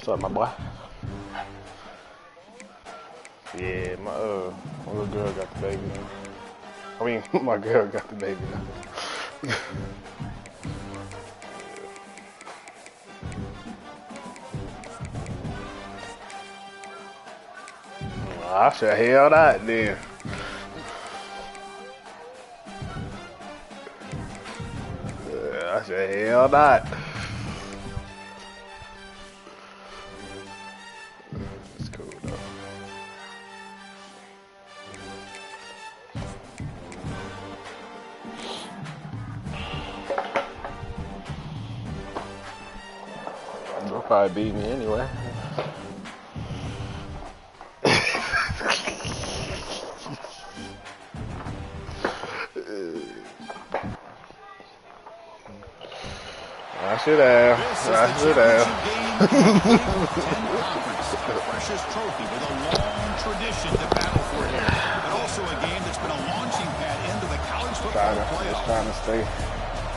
What's up, my boy? Yeah, my little girl got the baby now. I mean, my girl got the baby now. I should hell that then. I should hell that. It's cool though. They'll probably beat me anyway. I should have. Precious trophy with a long tradition to battle for here, but also a game that's been a launching pad into the college football playoffs. Just trying to stay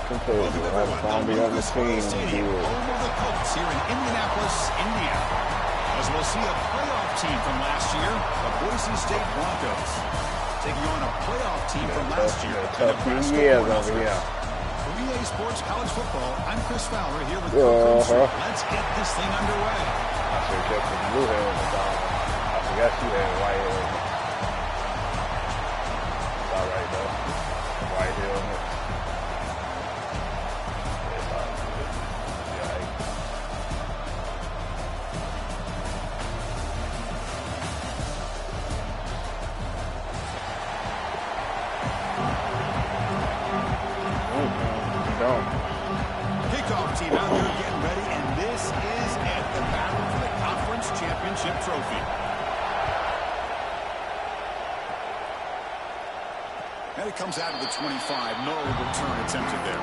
competitive. I'm trying to be on the team. Home of the Colts here in Indianapolis, Indiana. As we'll see a playoff team from last year, the Boise State Broncos, taking on a playoff team from last year. Tough few years over here. 3A Sports College Football. I'm Chris Fowler here with Coach. Let's get this thing underway. I should have kept the blue hair on the dog. I forgot she had white hair. It's all right though. White hair on it. It's all good. Yeah, right. Kickoff team out there getting ready, and this is at the battle for the conference championship trophy. And it comes out of the 25. No return attempted there.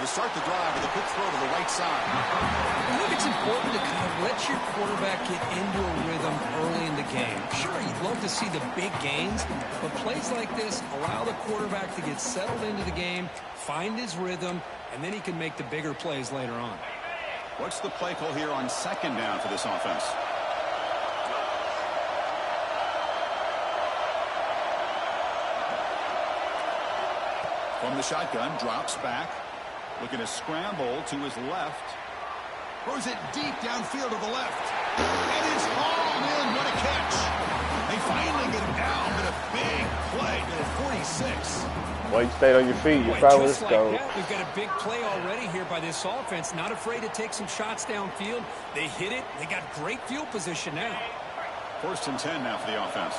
Start the drive with a quick throw to the right side. I think it's important to kind of let your quarterback get into a rhythm early in the game. Sure, you'd love to see the big gains, but plays like this allow the quarterback to get settled into the game, find his rhythm, and then he can make the bigger plays later on. What's the play call here on second down for this offense? From the shotgun, drops back. Looking to scramble to his left. Throws it deep downfield to the left. And it's hauled in. What a catch. They finally get him down, but a big play to the 46. Well, you stayed on your feet. You probably just like that, we've got a big play already here by this offense. Not afraid to take some shots downfield. They hit it. They got great field position now. 1st and 10 now for the offense.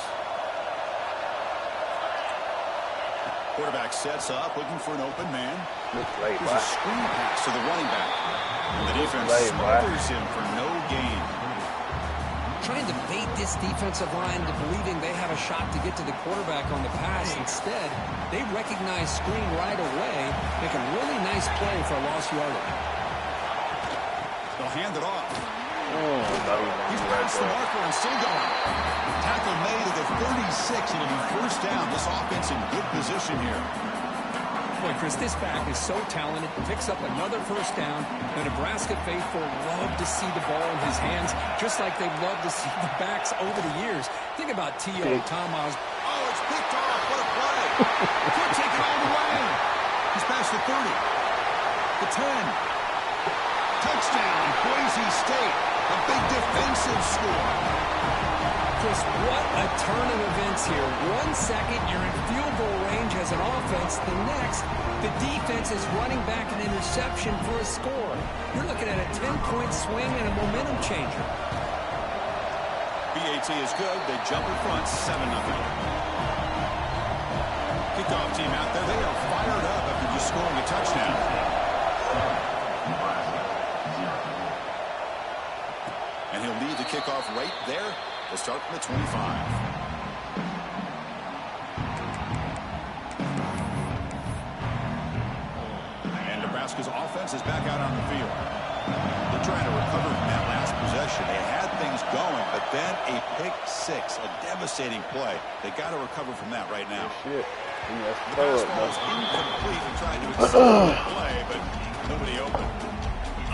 Quarterback sets up, looking for an open man. There's a screen pass to the running back. And the defense smothers him for no gain. Trying to bait this defensive line to believing they have a shot to get to the quarterback on the pass. Instead, they recognize screen right away, make a really nice play for a lost yardage. They'll hand it off. He's past the marker and still going. Tackle made at the 36. It'll be 1st down. This offense in good position here. Boy, Chris, this back is so talented. Picks up another 1st down. The Nebraska faithful love to see the ball in his hands, just like they've loved to see the backs over the years. Think about T.O. Thomas. Oh, it's picked off. What a play. Could take it all the way. He's past the 30. The 10. Touchdown, Boise State. A big defensive score. Chris, what a turn of events here. 1 second, you're in field goal range as an offense. The next, the defense is running back an interception for a score. You're looking at a 10-point swing and a momentum changer. BAT is good. They jump in front, 7-0. Kickoff team out there. They are fired up after just scoring a touchdown. And he'll lead the kickoff right there They'll start from the 25. Nebraska's offense is back out on the field. They're trying to recover from that last possession. They had things going, but then a pick six, a devastating play. They got to recover from that right now. Shit. The basketball is incomplete and trying to accelerate the play, but nobody open.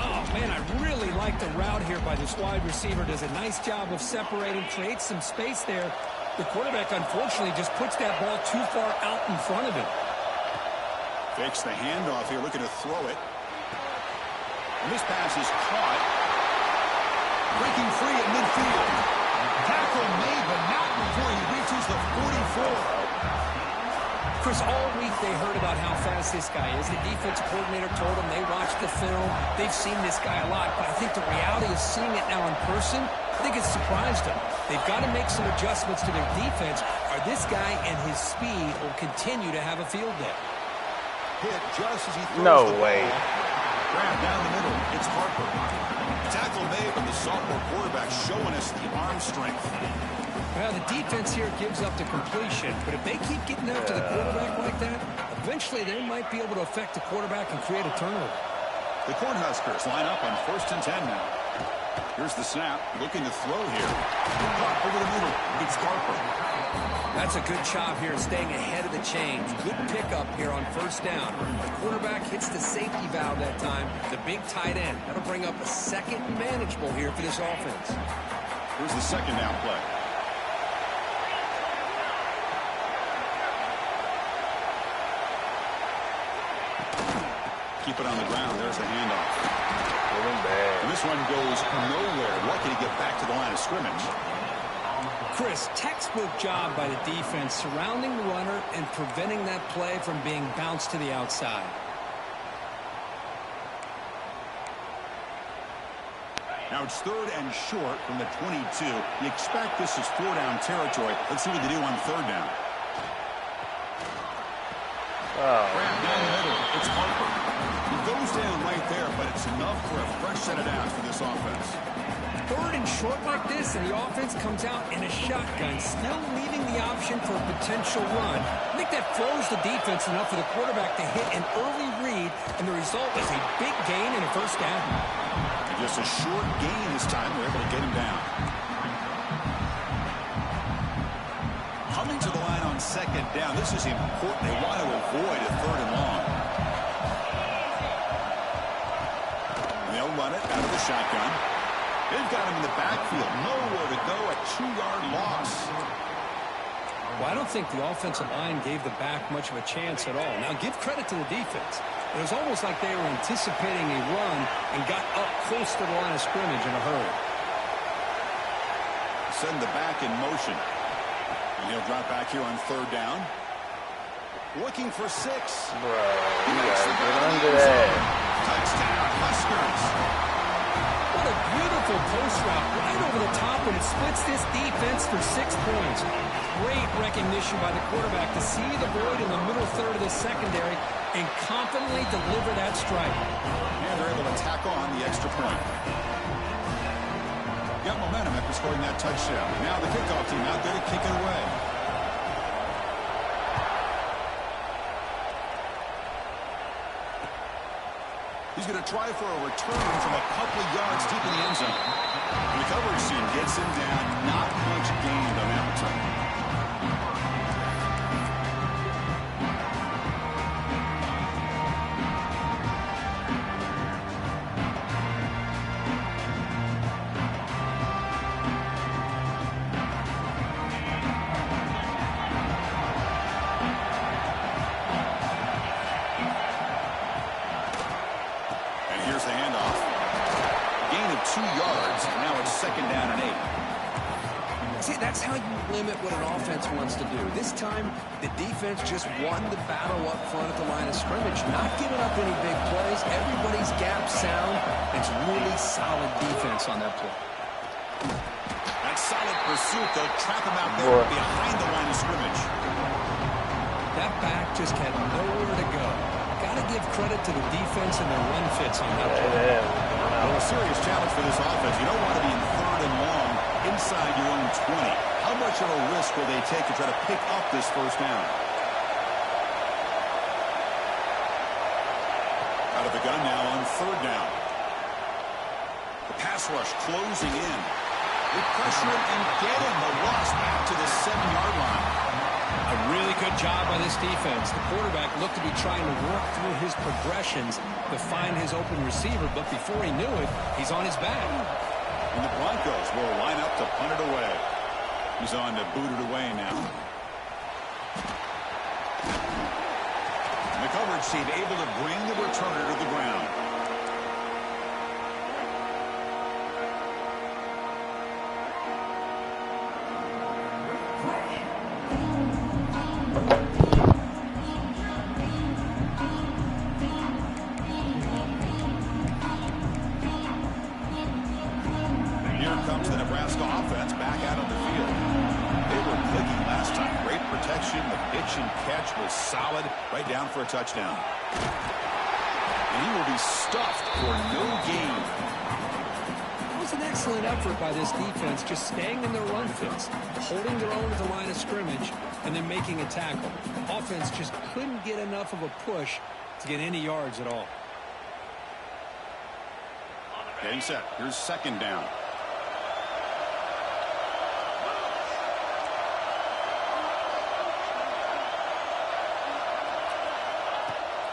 Oh, man, I really like the route here by this wide receiver. Does a nice job of separating, creates some space there. The quarterback, unfortunately, just puts that ball too far out in front of him. Fakes the handoff here, looking to throw it. And this pass is caught. Breaking free at midfield. Tackle made, but not before he reaches the 44. Chris, all week they heard about how fast this guy is. The defense coordinator told them they watched the film. They've seen this guy a lot, but I think the reality of seeing it now in person, I think it's surprised them. They've got to make some adjustments to their defense, or this guy and his speed will continue to have a field day. Hit just as he throws No the way. ball. Grab down the middle. It's Harper. Tackle made, but the sophomore quarterback showing us the arm strength. Well, the defense here gives up the completion, but if they keep getting out to the quarterback like that, eventually they might be able to affect the quarterback and create a turnover. The Cornhuskers line up on 1st and 10 now. Here's the snap, looking to throw here. Caught over the middle. It's Harper. That's a good job here, staying ahead of the chains. Good pickup here on 1st down. The quarterback hits the safety valve that time. The big tight end. That'll bring up a second manageable here for this offense. Here's the 2nd down play. Keep it on the ground. There's the handoff. And this one goes nowhere. Lucky to get back to the line of scrimmage. Chris, textbook job by the defense surrounding the runner and preventing that play from being bounced to the outside. Now it's 3rd and short from the 22. You expect this is 4-down territory. Let's see what they do on 3rd down. Grab down the middle. It's Harper. He goes down right there, but it's enough for a fresh set of downs for this offense. 3rd and short like this, and the offense comes out in a shotgun, still leaving the option for a potential run. I think that throws the defense enough for the quarterback to hit an early read, and the result is a big gain and a 1st down. And just a short gain this time. We're able to get him down. Coming to the line on 2nd down. This is important. They want to avoid a 3rd and long. And they'll run it out of the shotgun. They've got him in the backfield. Nowhere to go. A 2-yard loss. Well, I don't think the offensive line gave the back much of a chance at all. Now, give credit to the defense. It was almost like they were anticipating a run and got up close to the line of scrimmage in a hurry. Send the back in motion. And he'll drop back here on 3rd down. Looking for 6. Bro, you gotta get under that. Touchdown, Huskers. What a beautiful post route right over the top, and it splits this defense for 6 points. Great recognition by the quarterback to see the void in the middle third of the secondary and confidently deliver that strike. And they're able to tack on the extra point. Got momentum after scoring that touchdown. Now the kickoff team out there to kick it away. He's going to try for a return from a couple of yards deep in the end zone. The coverage team gets him down. Not much gained on that return. Here's the handoff. Gain of 2 yards. Now it's 2nd down and 8. See, that's how you limit what an offense wants to do. This time, the defense just won the battle up front at the line of scrimmage, not giving up any big plays. Everybody's gap sound. It's really solid defense on that play. That solid pursuit. They'll trap him out there behind the line of scrimmage. That back just had nowhere to go. Got to give credit to the defense and their run fits on that play. Well, a serious challenge for this offense. You don't want to be in 3rd and long inside your own 20. How much of a risk will they take to try to pick up this first down? Out of the gun now on third down. The pass rush closing in. They pressure him and get him. The loss back to the 7-yard line. A really good job by this defense. The quarterback looked to be trying to work through his progressions to find his open receiver, but before he knew it, he's on his back. And the Broncos will line up to punt it away. He's on to boot it away now. And the coverage team able to bring the returner to the ground. Solid, right down for a touchdown. And he will be stuffed for no gain. It was an excellent effort by this defense, just staying in their run fits, holding their own at the line of scrimmage, and then making a tackle. Offense just couldn't get enough of a push to get any yards at all. Getting set. Here's second down.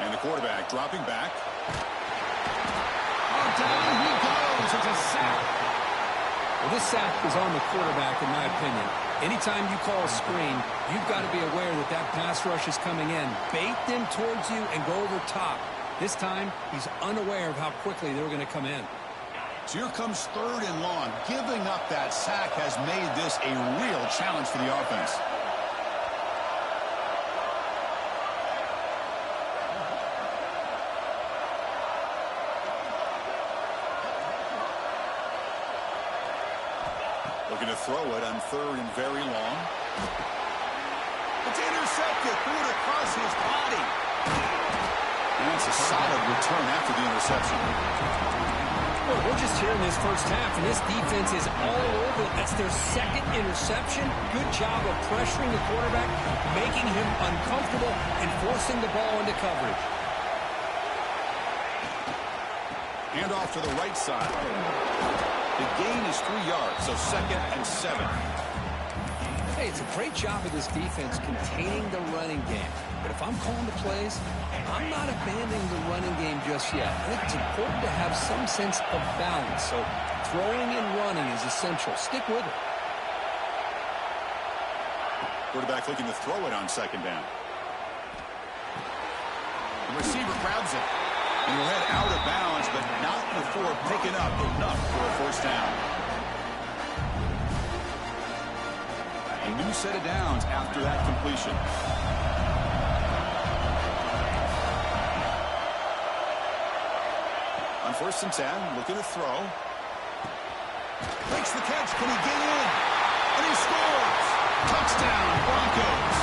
And the quarterback dropping back. Oh, down he goes. It's a sack. Well, this sack is on the quarterback, in my opinion. Anytime you call a screen, you've got to be aware that that pass rush is coming in. Bait them towards you and go over top. This time, he's unaware of how quickly they're going to come in. So here comes third and long. Giving up that sack has made this a real challenge for the offense. Looking to throw it on third and very long. It's intercepted. Threw it across his body. And it's a solid return after the interception. Well, we're just here in this first half, and this defense is all over. That's their second interception. Good job of pressuring the quarterback, making him uncomfortable, and forcing the ball into coverage. Hand off to the right side. The gain is 3 yards, so 2nd and 7. Hey, it's a great job of this defense containing the running game. But if I'm calling the plays, I'm not abandoning the running game just yet. I think it's important to have some sense of balance. So throwing and running is essential. Stick with it. Quarterback looking to throw it on second down. The receiver grabs it. And he'll head out of bounds, but not before picking up enough for a first down. A new set of downs after that completion. On 1st and 10, looking to throw. Makes the catch. Can he get in? And he scores! Touchdown, Broncos!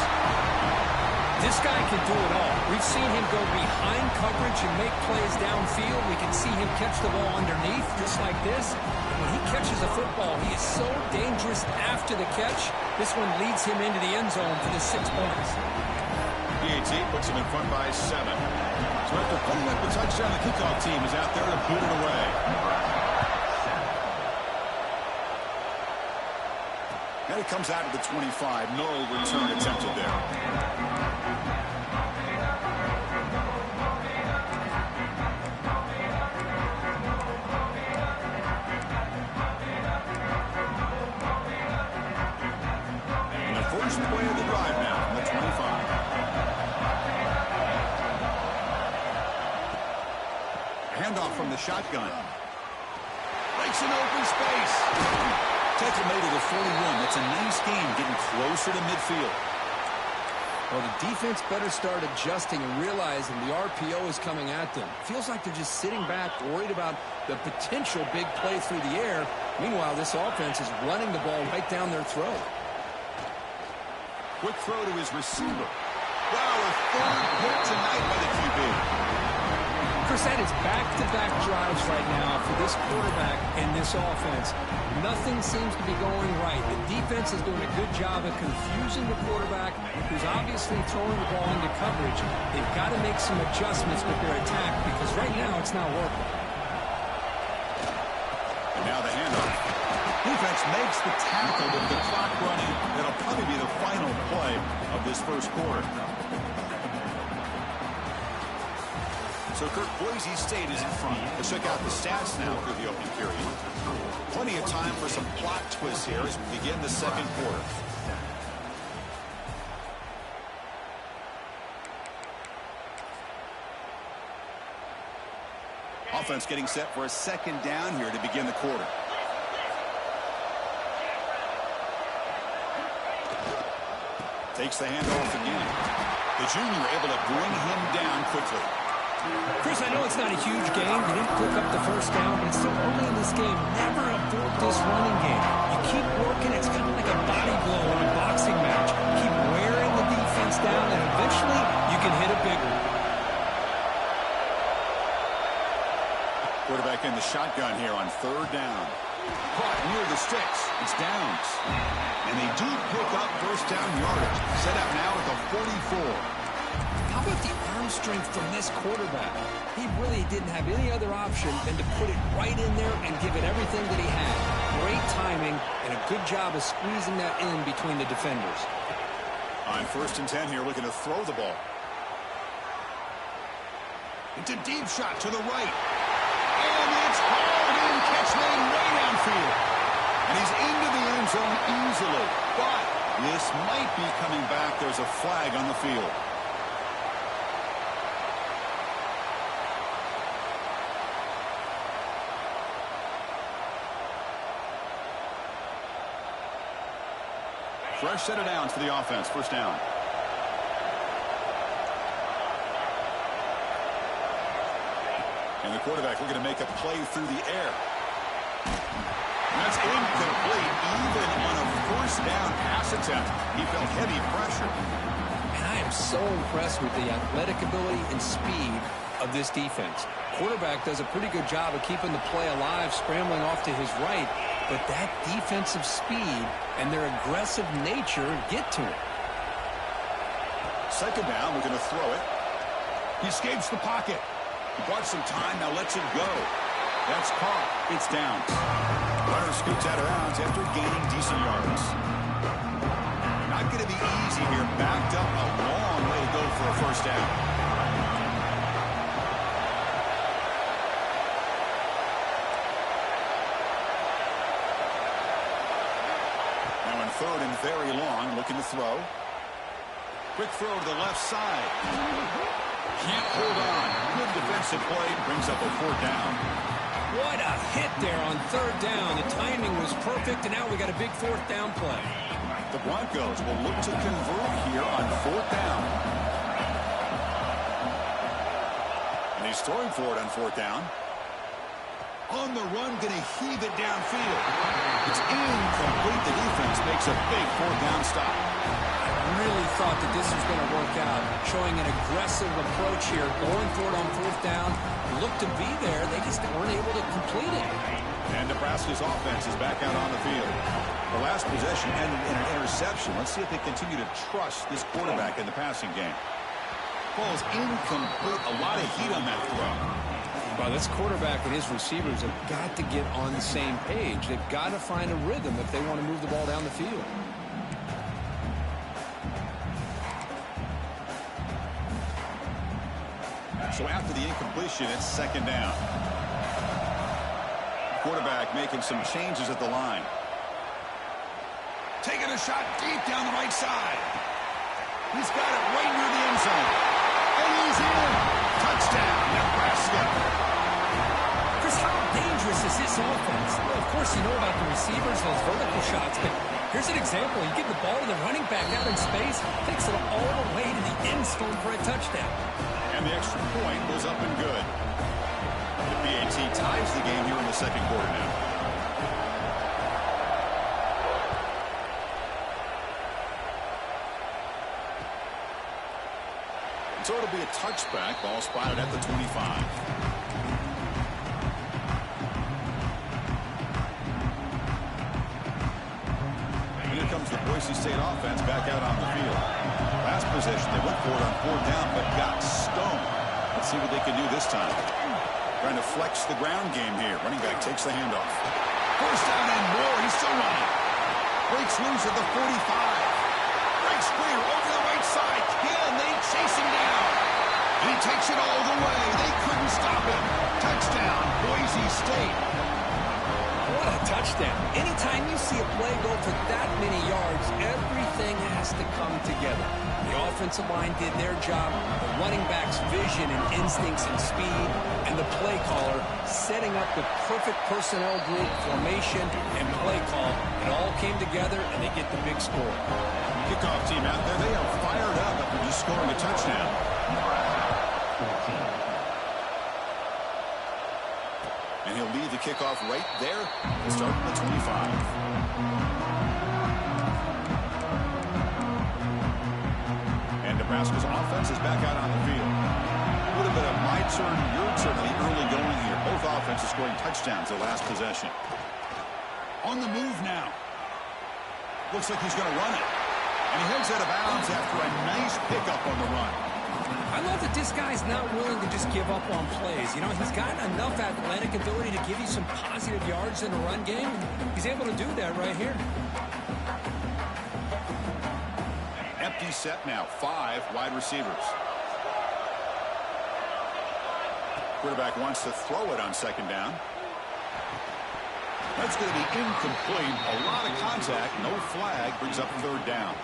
This guy can do it all. We've seen him go behind coverage and make plays downfield. We can see him catch the ball underneath, just like this. And when he catches a football, he is so dangerous after the catch. This one leads him into the end zone for the 6 points. PAT puts him in front by 7. So after putting up the touchdown, the kickoff team is out there to boot it away. And it comes out of the 25. No return attempted there. First play of the drive now from the 25. Handoff from the shotgun. Breaks an open space. Tackle made at the 41. That's a nice game, getting closer to midfield. Well, the defense better start adjusting and realizing the RPO is coming at them. Feels like they're just sitting back, worried about the potential big play through the air. Meanwhile, this offense is running the ball right down their throat. Quick throw to his receiver. Wow, a third hit tonight by the QB. For Chris, that is back-to-back drives right now for this quarterback and this offense. Nothing seems to be going right. The defense is doing a good job of confusing the quarterback, who's obviously throwing the ball into coverage. They've got to make some adjustments with their attack because right now it's not working. And now the handoff. Defense makes the tackle with the clock running. That'll probably be the final play of this first quarter. So, Kirk, Boise State is in front. Let's check out the stats now through the opening period. Plenty of time for some plot twists here as we begin the second quarter. Offense getting set for a second down here to begin the quarter. Takes the handoff again. The junior able to bring him down quickly. Chris, I know it's not a huge game. You didn't pick up the first down, but it's still early in this game. Never abort this running game. You keep working. It's kind of like a body blow in a boxing match. Keep wearing the defense down, and eventually you can hit a big one. Quarterback in the shotgun here on third down. Caught near the sticks. It's downs. And they do pick up first down yardage. Set up now at the 44. How about the arm strength from this quarterback? He really didn't have any other option than to put it right in there and give it everything that he had. Great timing and a good job of squeezing that in between the defenders. On 1st and 10 here, looking to throw the ball. It's a deep shot to the right. And it's hauled in, catch made way downfield. And he's into the end zone easily. But this might be coming back. There's a flag on the field. Fresh set of downs for the offense. First down. And the quarterback looking to make a play through the air. And that's incomplete. Even on a first down pass attempt, he felt heavy pressure. And I am so impressed with the athletic ability and speed of this defense. Quarterback does a pretty good job of keeping the play alive, scrambling off to his right. But that defensive speed and their aggressive nature get to him. Second down, we're going to throw it. He escapes the pocket. He bought some time, now lets it go. That's caught. It's down. Runner scoots out of bounds after gaining decent yards. Not going to be easy here. Backed up a long way to go for a first down. Third and very long, looking to throw. Quick throw to the left side. Can't hold on. Good defensive play, brings up a fourth down. What a hit there on third down. The timing was perfect, and now we got a big fourth down play. The Broncos will look to convert here on fourth down. And he's throwing for it on fourth down. On the run, going to heave it downfield. It's incomplete. The defense makes a big fourth down stop. I really thought that this was going to work out, showing an aggressive approach here, going for it on fourth down. Looked to be there. They just weren't able to complete it. And Nebraska's offense is back out on the field. The last possession ended in an interception. Let's see if they continue to trust this quarterback in the passing game. Ball's incomplete. A lot of heat on that throw. Well, this quarterback and his receivers have got to get on the same page. They've got to find a rhythm if they want to move the ball down the field. So after the incompletion, it's second down. Quarterback making some changes at the line. Taking a shot deep down the right side. He's got it right near the end zone. And he's in. Touchdown, Nebraska. Chris, how dangerous is this offense? Well, of course, you know about the receivers, those vertical shots, but here's an example. You give the ball to the running back out in space, takes it all the way to the end zone for a touchdown. And the extra point was up and good. The PAT ties the game here in the second quarter now. So it'll be a touchback. Ball spotted at the 25. comes the Boise State offense back out on the field. Last possession, they went for it on 4th down, but got stoned. Let's see what they can do this time. Trying to flex the ground game here. Running back takes the handoff. 1st down and more. He's still running. Breaks loose at the 45. Breaks clear over the right side. Can they chase him down? He takes it all the way. They couldn't stop him. Touchdown, Boise State. What a touchdown. Anytime you see a play go for that many yards, everything has to come together. The offensive line did their job, the running back's vision and instincts and speed, and the play caller setting up the perfect personnel group, formation, and play call. It all came together, and they get the big score. Kickoff team out there, they are fired up after just scoring a touchdown. And he'll lead the kickoff right there to start at the 25. And Nebraska's offense is back out on the field. Would have been a my turn, your turn, the early going here. Both offenses scoring touchdowns the last possession. On the move now. Looks like he's going to run it. And he heads out of bounds after a nice pickup on the run. I love that this guy's not willing to just give up on plays. You know, he's got enough athletic ability to give you some positive yards in the run game. And he's able to do that right here. Empty set now. 5 wide receivers. Quarterback wants to throw it on 2nd down. That's going to be incomplete. A lot of contact. No flag. Brings up 3rd down.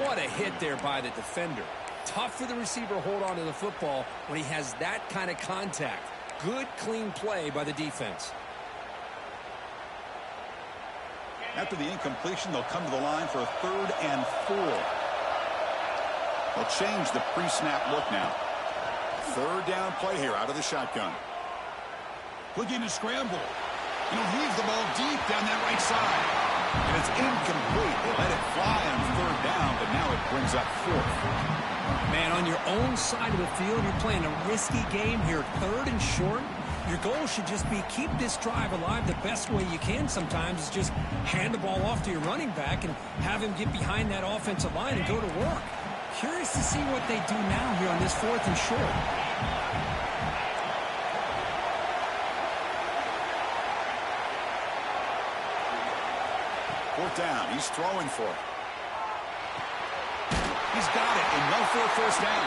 What a hit there by the defender. Tough for the receiver to hold on to the football when he has that kind of contact. Good, clean play by the defense. After the incompletion, they'll come to the line for a 3rd and 4. They'll change the pre-snap look now. 3rd down play here out of the shotgun. Looking to scramble. He'll heave the ball deep down that right side. And it's incomplete. They let it fly on 3rd down, but now it brings up 4th. Man, on your own side of the field, you're playing a risky game here. 3rd and short. Your goal should just be keep this drive alive the best way you can sometimes is just hand the ball off to your running back and have him get behind that offensive line and go to work. Curious to see what they do now here on this 4th and short. Fourth down. He's throwing for it. He's got it. Enough for a 1st down.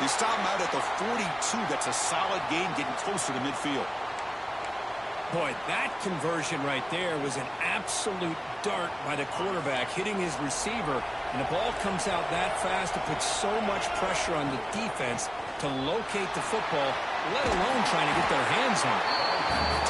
They stop him out at the 42. That's a solid gain, getting closer to midfield. Boy, that conversion right there was an absolute dart by the quarterback, hitting his receiver, and the ball comes out that fast to put so much pressure on the defense to locate the football, let alone trying to get their hands on it.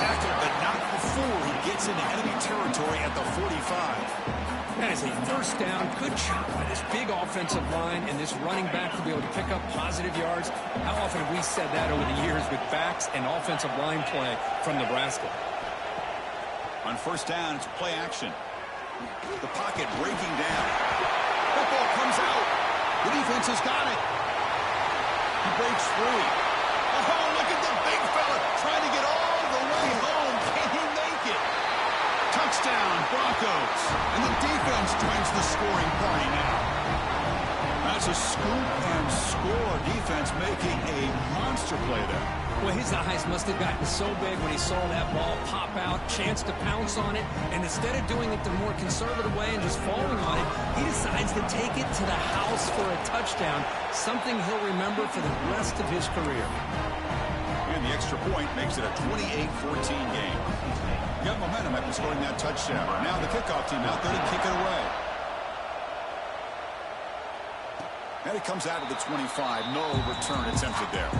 Tackle, but not before he gets into enemy territory at the 45. That is a 1st down. Good job by this big offensive line and this running back to be able to pick up positive yards. How often have we said that over the years with backs and offensive line play from Nebraska? On 1st down, it's play action. The pocket breaking down. Football comes out. The defense has got it. He breaks free. Oh, look at the big fella trying to get all the way home. Can he make it? Touchdown, Broncos. And the defense joins the scoring party now. That's a scoop and score. Defense making a monster play there. Well, his eyes must have gotten so big when he saw that ball pop out, chance to pounce on it, and instead of doing it the more conservative way and just falling on it, he decides to take it to the house for a touchdown, something he'll remember for the rest of his career. And the extra point makes it a 28-14 game. Got momentum after scoring that touchdown. Now the kickoff team out there to kick it away. And it comes out of the 25. No return attempted there.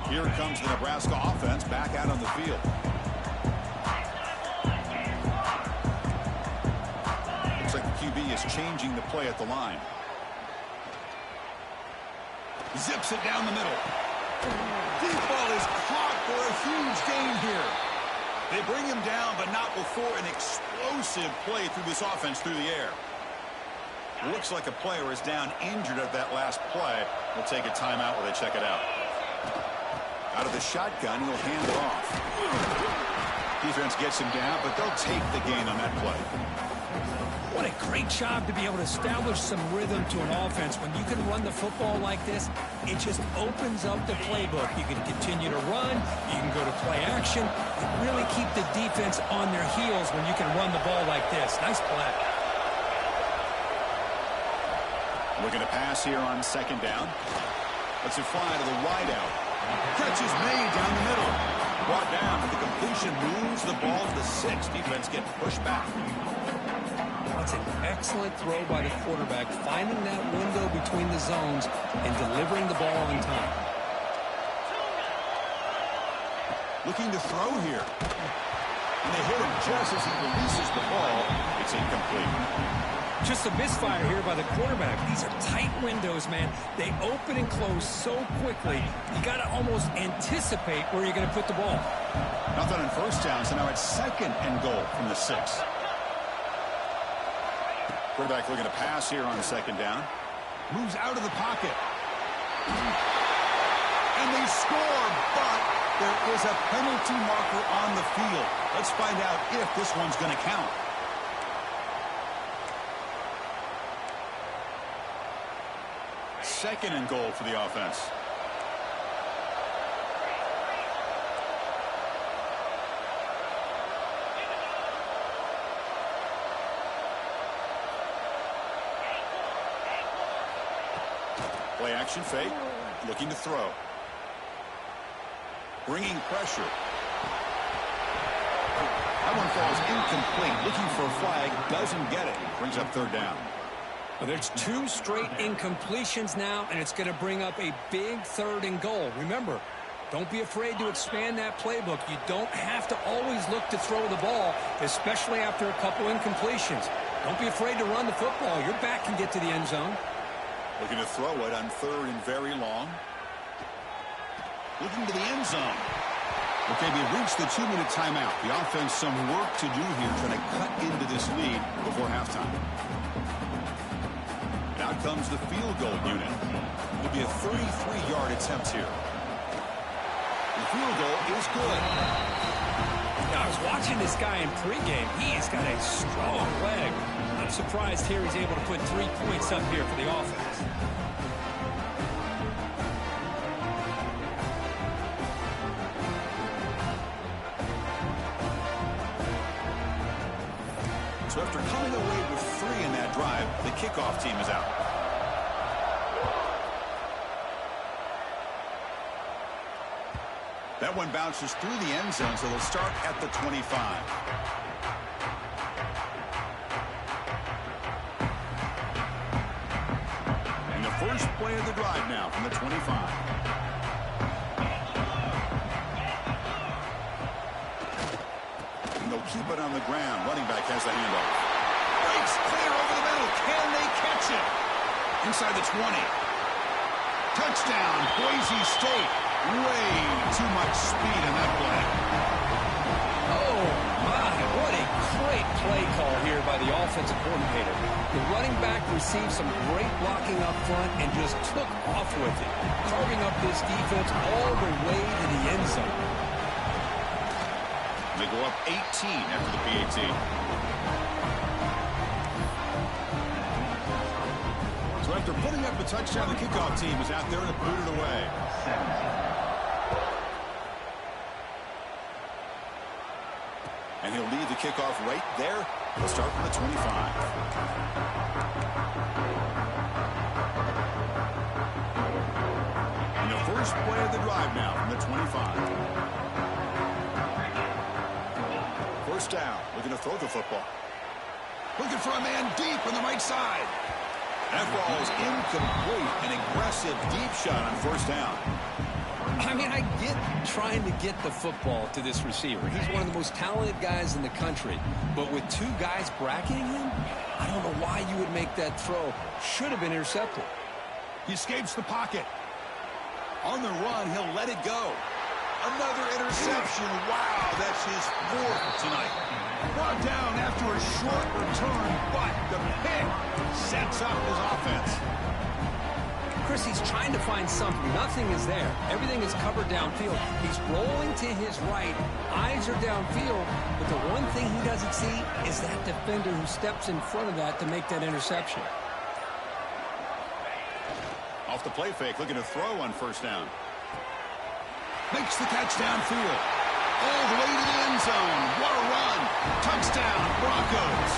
Here comes the Nebraska offense back out on the field. Looks like the QB is changing the play at the line. Zips it down the middle. Deep ball is caught for a huge gain here. They bring him down, but not before an explosive play through this offense through the air. Looks like a player is down injured at that last play. We'll take a timeout while they check it out. Out of the shotgun, he'll hand it off. Defense gets him down, but they'll take the gain on that play. What a great job to be able to establish some rhythm to an offense. When you can run the football like this, it just opens up the playbook. You can continue to run. You can go to play action. You really keep the defense on their heels when you can run the ball like this. Nice play. Looking to pass here on second down. Let's it fly to the wideout. Catch is made down the middle. Brought down. The completion moves the ball to the 6. Defense get pushed back. That's an excellent throw by the quarterback, finding that window between the zones and delivering the ball on time. Looking to throw here. And they hit him just as he releases the ball. It's incomplete. Just a misfire here by the quarterback. These are tight windows, man. They open and close so quickly. You got to almost anticipate where you're going to put the ball. Nothing on first down, so now it's second and goal from the 6. Quarterback looking to pass here on second down. Moves out of the pocket. And they score, but there is a penalty marker on the field. Let's find out if this one's going to count. Second and goal for the offense. Play action fake. Looking to throw. Bringing pressure. That one falls incomplete. Looking for a flag. Doesn't get it. Brings up third down. Well, there's 2 straight incompletions now, and it's going to bring up a big third and goal. Remember, don't be afraid to expand that playbook. You don't have to always look to throw the ball, especially after a couple incompletions. Don't be afraid to run the football. Your back can get to the end zone. Looking to throw it on third and very long. Looking to the end zone. Okay, we've reached the 2-minute timeout. The offense some work to do here, trying to cut into this lead before halftime. Out comes the field goal unit. It'll be a 33-yard attempt here. The field goal is good. Now, I was watching this guy in pregame. He's got a strong leg. I'm surprised here he's able to put 3 points up here for the offense. So after coming away with 3 in that drive, the kickoff team is out. That one bounces through the end zone, so they'll start at the 25. And the first play of the drive now from the 25. Keep it on the ground. Running back has the handoff. Breaks clear over the middle. Can they catch it? Inside the 20. Touchdown, Boise State. Way too much speed in that play. Oh, my. What a great play call here by the offensive coordinator. The running back received some great blocking up front and just took off with it, carving up this defense all the way to the end zone. They go up 18 after the PAT. So after putting up a touchdown, the kickoff team is out there to put it away. And he'll lead the kickoff right there. He'll start from the 25. And the first play of the drive now from the 25. First down, looking to throw the football. Looking for a man deep on the right side. That ball is incomplete. An aggressive deep shot on first down. I mean, I get trying to get the football to this receiver. He's one of the most talented guys in the country. But with 2 guys bracketing him, I don't know why you would make that throw. Should have been intercepted. He escapes the pocket. On the run, he'll let it go. Another interception. Wow, that's his fourth tonight. Brought down after a short return, but the pick sets up his offense. Chris, he's trying to find something. Nothing is there. Everything is covered downfield. He's rolling to his right. Eyes are downfield. But the one thing he doesn't see is that defender who steps in front of that to make that interception. Off the play fake, looking to throw on first down. Makes the catch downfield. All the way to the end zone. What a run. Touchdown, Broncos.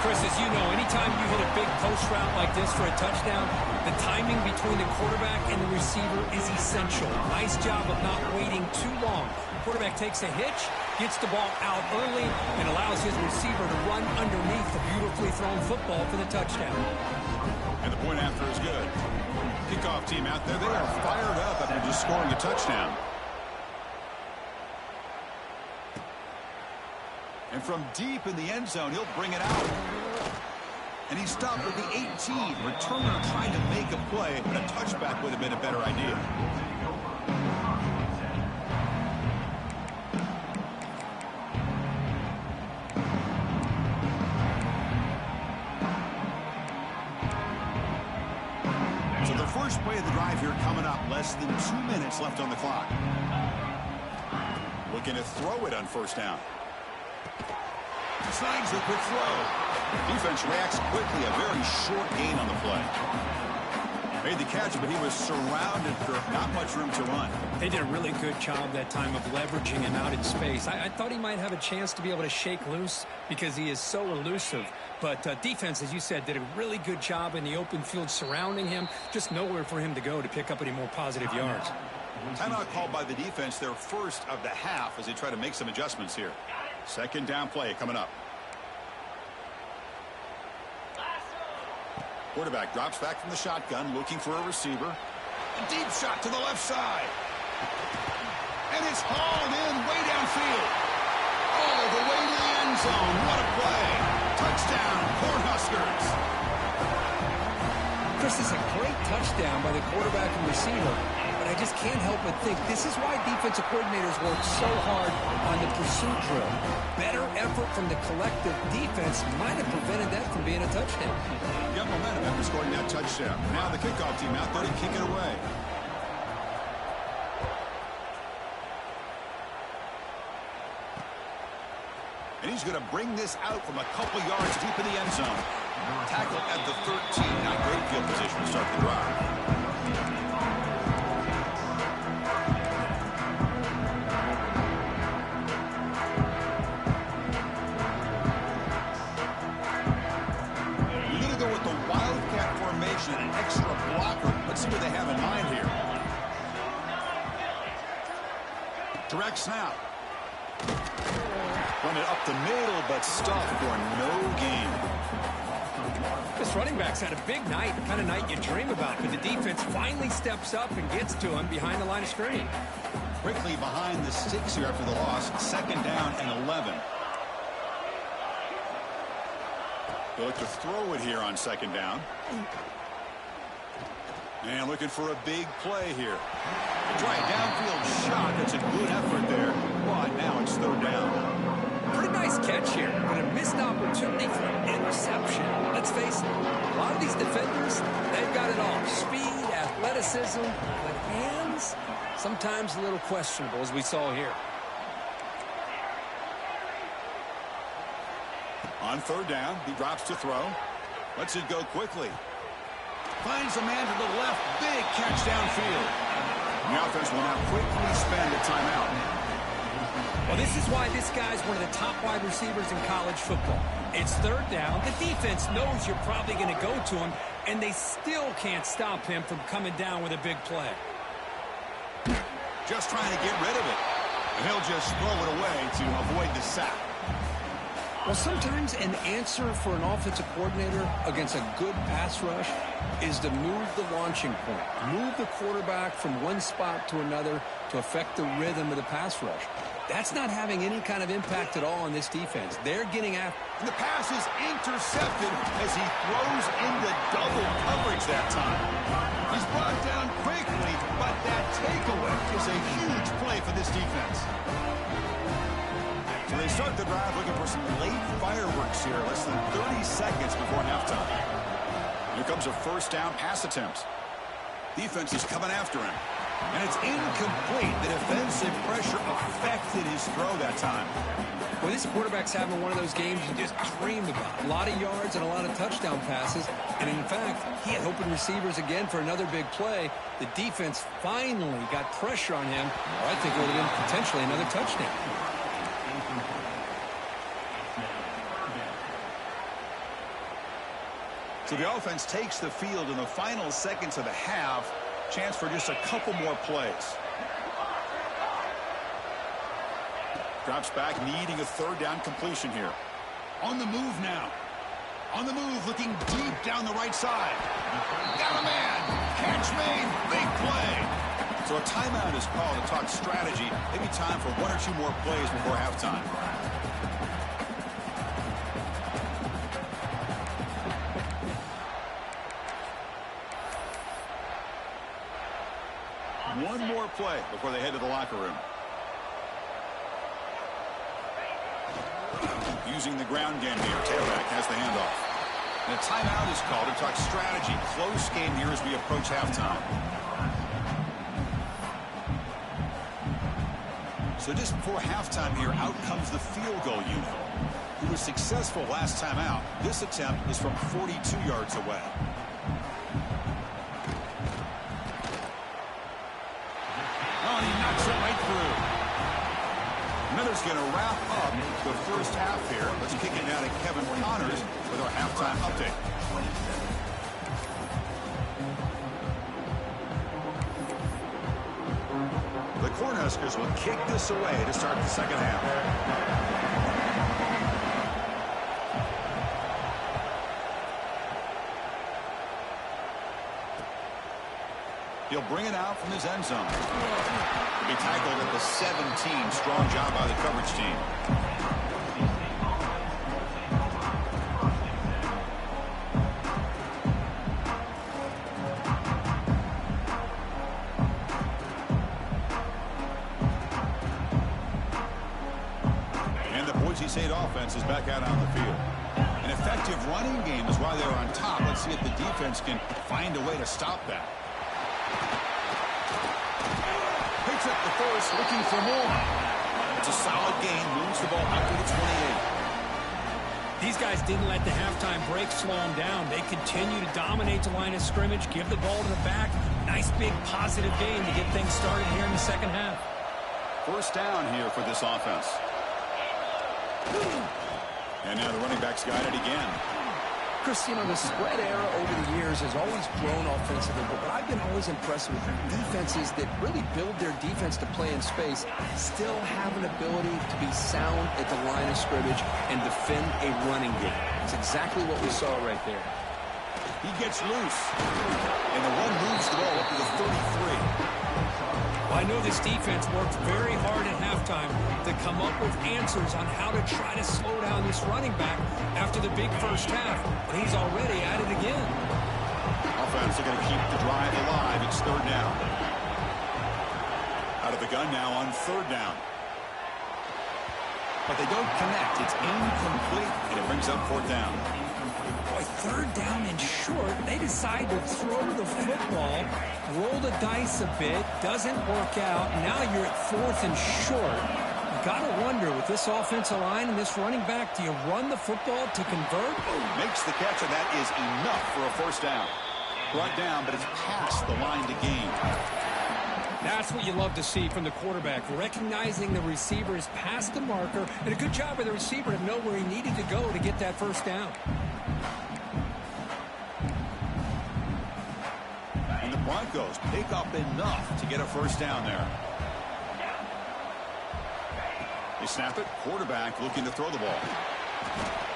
Chris, as you know, anytime you hit a big post route like this for a touchdown, the timing between the quarterback and the receiver is essential. Nice job of not waiting too long. Quarterback takes a hitch, gets the ball out early, and allows his receiver to run underneath the beautifully thrown football for the touchdown. And the point after is good. Kickoff team out there, they are fired up after just scoring a touchdown. And from deep in the end zone, he'll bring it out. And he stopped at the 18. Returner trying to make a play, but a touchback would have been a better idea. So the first play of the drive here coming up. Less than 2 minutes left on the clock. Looking to throw it on first down. Slides the quick throw. Defense reacts quickly. A very short gain on the play. Made the catch, but he was surrounded for not much room to run. They did a really good job that time of leveraging him out in space. I thought he might have a chance to be able to shake loose because he is so elusive. But defense, as you said, did a really good job in the open field surrounding him. Just nowhere for him to go to pick up any more positive yards. Timeout called by the defense, their first of the half as they try to make some adjustments here. Second down play coming up. Quarterback drops back from the shotgun, looking for a receiver. A deep shot to the left side. And it's hauled in way downfield. All the way to the end zone. What a play. Touchdown, Cornhuskers. Chris, this is a great touchdown by the quarterback and receiver. But I just can't help but think this is why defensive coordinators work so hard on the pursuit drill. Better effort from the collective defense might have prevented that from being a touchdown. Got momentum after scoring that touchdown. Now the kickoff team out there to kick it away. And he's going to bring this out from a couple yards deep in the end zone. Tackle at the 13. Not great field position to start the drive. And an extra blocker. Let's see what they have in mind here. Direct snap. Run it up the middle, but stuffed for no gain. This running back's had a big night, the kind of night you dream about, but the defense finally steps up and gets to him behind the line of scrimmage. Quickly behind the sticks here after the loss. Second down and 11. They'll look to throw it here on second down. And looking for a big play here. Try a downfield shot. That's a good effort there. But now it's third down. Pretty nice catch here, but a missed opportunity for an interception. Let's face it, a lot of these defenders, they've got it all. Speed, athleticism, but hands, sometimes a little questionable, as we saw here. On third down, he drops to throw. Lets it go quickly. Finds a man to the left. Big catch downfield. The offense will now quickly spend a timeout. Well, this is why this guy's one of the top wide receivers in college football. It's third down. The defense knows you're probably going to go to him, and they still can't stop him from coming down with a big play. Just trying to get rid of it. And he'll just throw it away to avoid the sack. Well, sometimes an answer for an offensive coordinator against a good pass rush is to move the launching point, move the quarterback from one spot to another to affect the rhythm of the pass rush. That's not having any kind of impact at all on this defense. They're getting after. And the pass is intercepted as he throws into double coverage that time. He's brought down quickly, but that takeaway is a huge play for this defense. So they start the drive looking for some late fireworks here, less than 30 seconds before halftime. Here comes a first down pass attempt. Defense is coming after him. And it's incomplete. The defensive pressure affected his throw that time. Well, this quarterback's having one of those games you just dreamed about. A lot of yards and a lot of touchdown passes. And in fact, he had open receivers again for another big play. The defense finally got pressure on him. Or I think it would have been potentially another touchdown. So the offense takes the field in the final seconds of the half. Chance for just a couple more plays. Drops back, needing a third down completion here. On the move now. On the move, looking deep down the right side. Got a man. Catch made. Big play. So a timeout is called to talk strategy. Maybe time for one or two more plays before halftime. One more play before they head to the locker room. Using the ground game here. Tailback has the handoff. And a timeout is called to talk strategy. Close game here as we approach halftime. So just before halftime here, out comes the field goal unit. Who was successful last time out. This attempt is from 42 yards away. Oh, and he knocks it right through. Miller's going to wrap up the first half here. Let's kick it down to Kevin Connors with our halftime update. The Cornhuskers will kick this away to start the second half. He'll bring it out from his end zone. He'll be tackled at the 17. Strong job by the coverage team. And the Boise State offense is back out on the field. An effective running game is why they're on top. Let's see if the defense can find a way to stop that. Picks up the first, looking for more. It's a solid gain, moves the ball out to the 28. These guys didn't let the halftime break slow them down. They continue to dominate the line of scrimmage, give the ball to the back. Nice big positive gain to get things started here in the second half. First down here for this offense. And now the running back's got it again. Chris, you know, the spread era over the years has always grown offensively, but what I've been always impressed with defenses that really build their defense to play in space still have an ability to be sound at the line of scrimmage and defend a running game. It's exactly what we saw right there. He gets loose, and the one moves the ball up to the 33. Well, I know this defense worked very hard at halftime to come up with answers on how to try to slow down this running back after the big first half. And he's already at it again. Offense are going to keep the drive alive. It's third down. Out of the gun now on third down. But they don't connect. It's incomplete, and it brings up fourth down. Boy, third down and short. They decide to throw the football, roll the dice a bit, doesn't work out. Now you're at fourth and short. You got to wonder, with this offensive line and this running back, do you run the football to convert? Makes the catch, and that is enough for a first down. Brought down, but it's past the line to gain. That's what you love to see from the quarterback, recognizing the receiver is past the marker, and a good job by the receiver to know where he needed to go to get that first down. And the Broncos pick up enough to get a first down there. They snap it. Quarterback looking to throw the ball.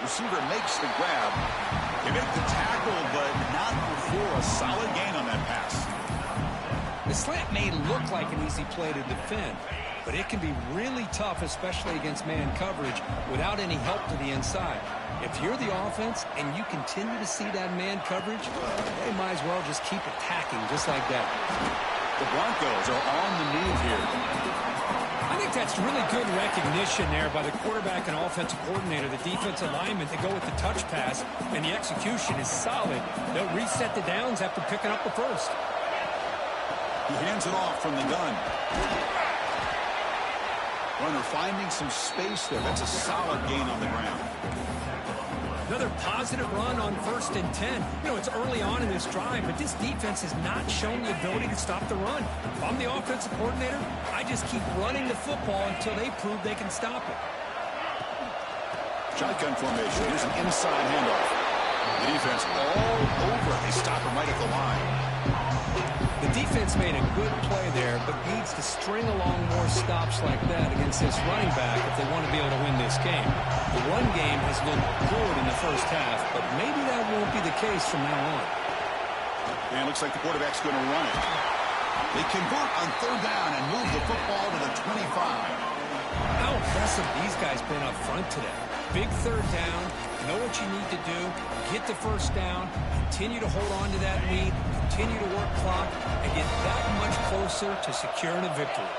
Receiver makes the grab. They make the tackle, but not before a solid gain on that pass. The slant may look like an easy play to defend, but it can be really tough, especially against man coverage, without any help to the inside. If you're the offense and you continue to see that man coverage, they might as well just keep attacking just like that. The Broncos are on the move here. I think that's really good recognition there by the quarterback and offensive coordinator. The defensive linemen, they go with the touch pass, and the execution is solid. They'll reset the downs after picking up the first. He hands it off from the gun. Runner finding some space there. That's a solid gain on the ground. Another positive run on 1st and 10. You know, it's early on in this drive, but this defense has not shown the ability to stop the run. If I'm the offensive coordinator, I just keep running the football until they prove they can stop it. Shotgun formation. Here's an inside handoff. The defense all over. They stop him right at the line. The defense made a good play there, but needs to string along more stops like that against this running back if they want to be able to win this game. The run game has looked good in the first half, but maybe that won't be the case from now on. And it looks like the quarterback's going to run it. They convert on 3rd down and move the football to the 25. How impressive these guys been up front today. Big 3rd down, know what you need to do, get the 1st down, continue to hold on to that lead, continue to work clock, and get that much closer to securing a victory.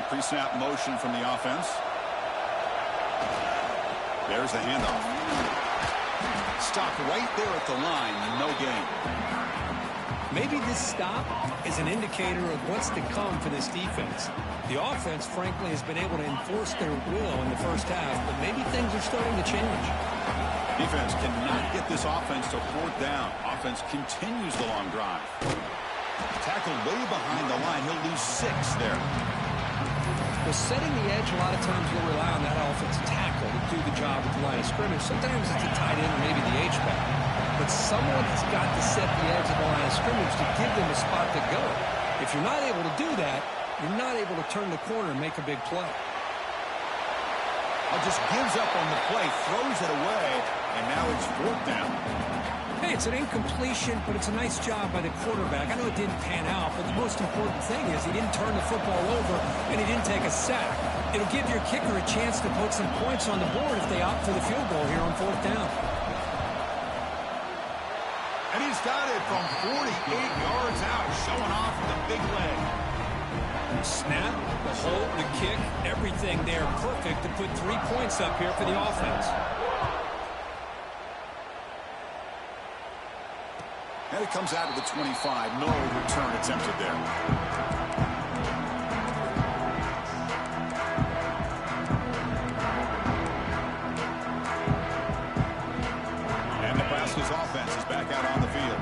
Pre-snap motion from the offense. There's the handoff. Stop right there at the line. No gain. Maybe this stop is an indicator of what's to come for this defense. The offense, frankly, has been able to enforce their will in the first half, but maybe things are starting to change. Defense cannot get this offense to 4th down. Offense continues the long drive. Tackled way behind the line. He'll lose 6 there. Well, setting the edge, a lot of times you'll rely on that offensive tackle to do the job at the line of scrimmage. Sometimes it's a tight end or maybe the H-back. But someone has got to set the edge of the line of scrimmage to give them a spot to go. If you're not able to do that, you're not able to turn the corner and make a big play. Just gives up on the play, throws it away, and now it's 4th down. Hey, it's an incompletion, but it's a nice job by the quarterback. I know it didn't pan out, but the most important thing is he didn't turn the football over and he didn't take a sack. It'll give your kicker a chance to put some points on the board if they opt for the field goal here on 4th down. And he's got it from 48 yards out, showing off with a big leg. Snap, the hold, the kick, everything there perfect to put 3 points up here for the offense. And it comes out of the 25. No return attempted there. And Nebraska's offense is back out on the field.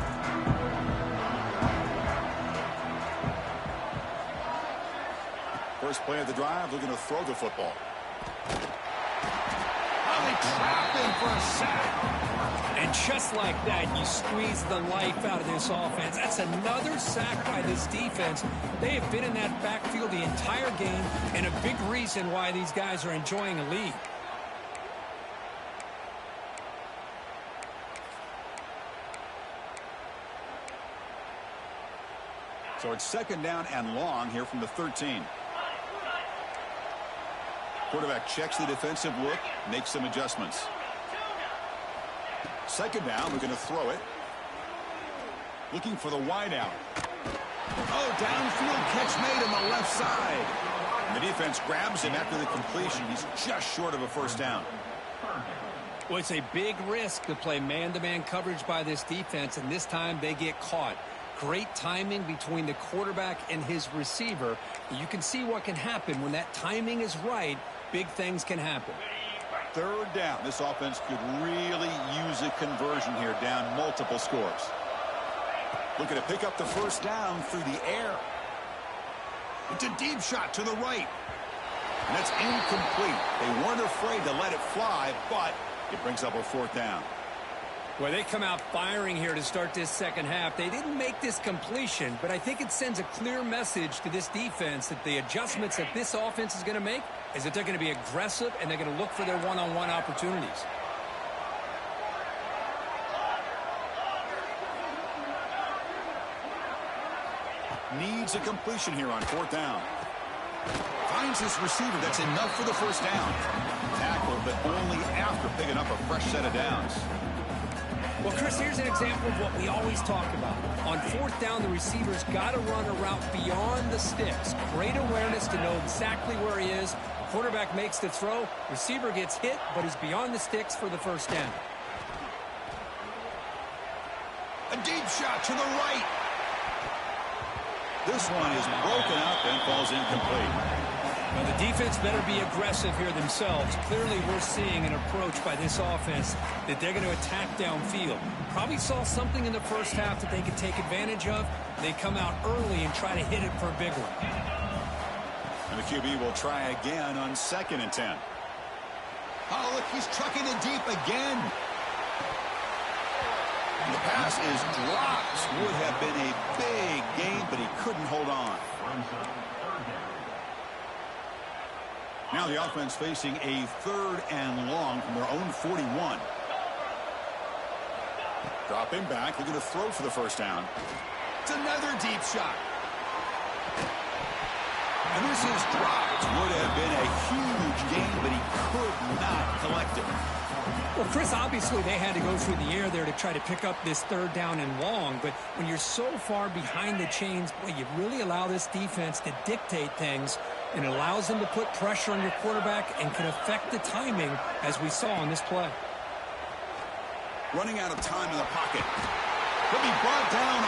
First play of the drive, looking to throw the football. Oh, they trap him for a sack. And just like that, you squeeze the life out of this offense. That's another sack by this defense. They have been in that backfield the entire game, and a big reason why these guys are enjoying a lead. So it's 2nd down and long here from the 13. Quarterback checks the defensive look, makes some adjustments. 2nd down, we're going to throw it. Looking for the wide out. Oh, downfield catch made on the left side. And the defense grabs him after the completion. He's just short of a 1st down. Well, it's a big risk to play man-to-man coverage by this defense, and this time they get caught. Great timing between the quarterback and his receiver. You can see what can happen when that timing is right. Big things can happen. 3rd down. This offense could really use a conversion here, down multiple scores. Looking to pick up the 1st down through the air. It's a deep shot to the right. And that's incomplete. They weren't afraid to let it fly, but it brings up a 4th down. Well, they come out firing here to start this 2nd half. They didn't make this completion, but I think it sends a clear message to this defense that the adjustments that this offense is going to make is that they're going to be aggressive and they're going to look for their one-on-one opportunities. Needs a completion here on 4th down. Finds his receiver. That's enough for the 1st down. Tackle, but only after picking up a fresh set of downs. Well, Chris, here's an example of what we always talk about. On fourth down, the receiver's got to run a route beyond the sticks. Great awareness to know exactly where he is. Quarterback makes the throw. Receiver gets hit, but he's beyond the sticks for the first down. A deep shot to the right. This one is broken up and falls incomplete. Well, the defense better be aggressive here themselves. Clearly, we're seeing an approach by this offense that they're going to attack downfield. Probably saw something in the first half that they could take advantage of. They come out early and try to hit it for a big one. And the QB will try again on 2nd and 10. Oh, look, he's trucking it deep again. And the pass is dropped. Would have been a big gain, but he couldn't hold on. Now the offense facing a 3rd and long from their own 41. Dropping back, they're going to throw for the first down. It's another deep shot. And this is dropped. Would have been a huge gain, but he could not collect it. Well, Chris, obviously they had to go through the air there to try to pick up this 3rd down and long, but when you're so far behind the chains, boy, you really allow this defense to dictate things, and it allows them to put pressure on your quarterback and can affect the timing, as we saw on this play. Running out of time in the pocket. He'll be brought down